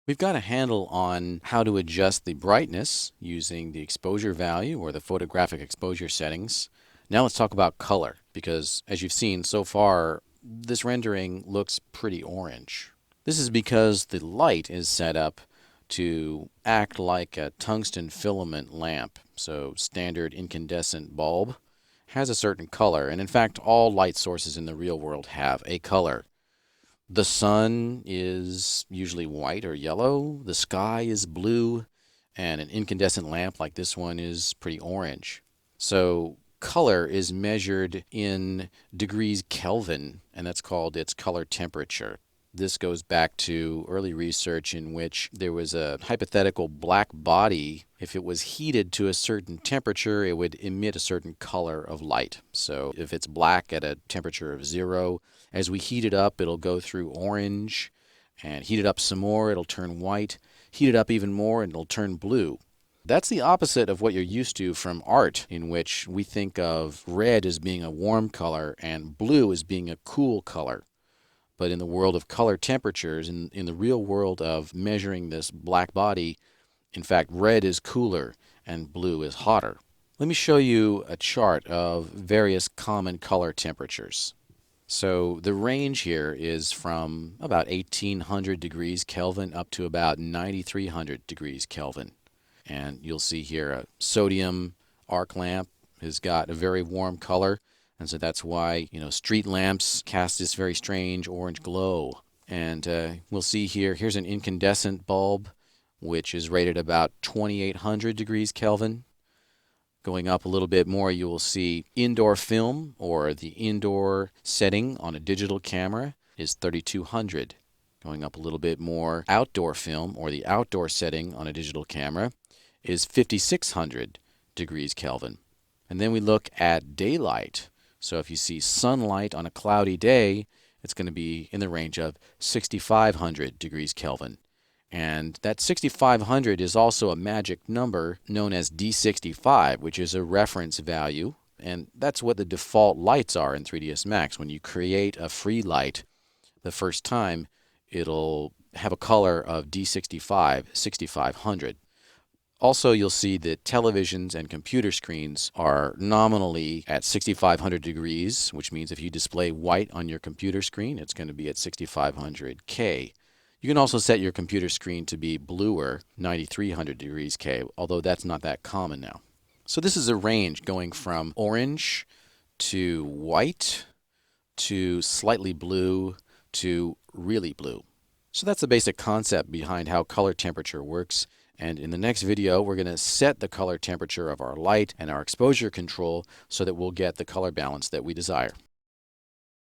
We've got a handle on how to adjust the brightness using the exposure value or the photographic exposure settings. Now let's talk about color because as you've seen so far, this rendering looks pretty orange. This is because the light is set up to act like a tungsten filament lamp. So standard incandescent bulb has a certain color, and in fact all light sources in the real world have a color. The sun is usually white or yellow, the sky is blue, and an incandescent lamp like this one is pretty orange. So color is measured in degrees Kelvin, and that's called its color temperature. This goes back to early research in which there was a hypothetical black body. If it was heated to a certain temperature, it would emit a certain color of light. So if it's black at a temperature of 0, as we heat it up, it'll go through orange, and heat it up some more, it'll turn white. Heat it up even more, and it'll turn blue. That's the opposite of what you're used to from art, in which we think of red as being a warm color and blue as being a cool color. But in the world of color temperatures, in the real world of measuring this black body, in fact, red is cooler and blue is hotter. Let me show you a chart of various common color temperatures. So the range here is from about 1800 degrees Kelvin up to about 9300 degrees Kelvin. And you'll see here a sodium arc lamp has got a very warm color. And so that's why, street lamps cast this very strange orange glow. And we'll see here's an incandescent bulb, which is rated about 2800 degrees Kelvin. Going up a little bit more, you will see indoor film, or the indoor setting on a digital camera, is 3200. Going up a little bit more, outdoor film, or the outdoor setting on a digital camera, is 5600 degrees Kelvin. And then we look at daylight. So if you see sunlight on a cloudy day, it's going to be in the range of 6500 degrees Kelvin. And that 6500 is also a magic number known as D65, which is a reference value. And that's what the default lights are in 3ds Max. When you create a free light the first time, it'll have a color of D65, 6500. Also, you'll see that televisions and computer screens are nominally at 6500 degrees, which means if you display white on your computer screen, it's going to be at 6500K. You can also set your computer screen to be bluer, 9300 degrees K, although that's not that common now. So this is a range going from orange to white to slightly blue to really blue. So that's the basic concept behind how color temperature works. And in the next video, we're going to set the color temperature of our light and our exposure control so that we'll get the color balance that we desire.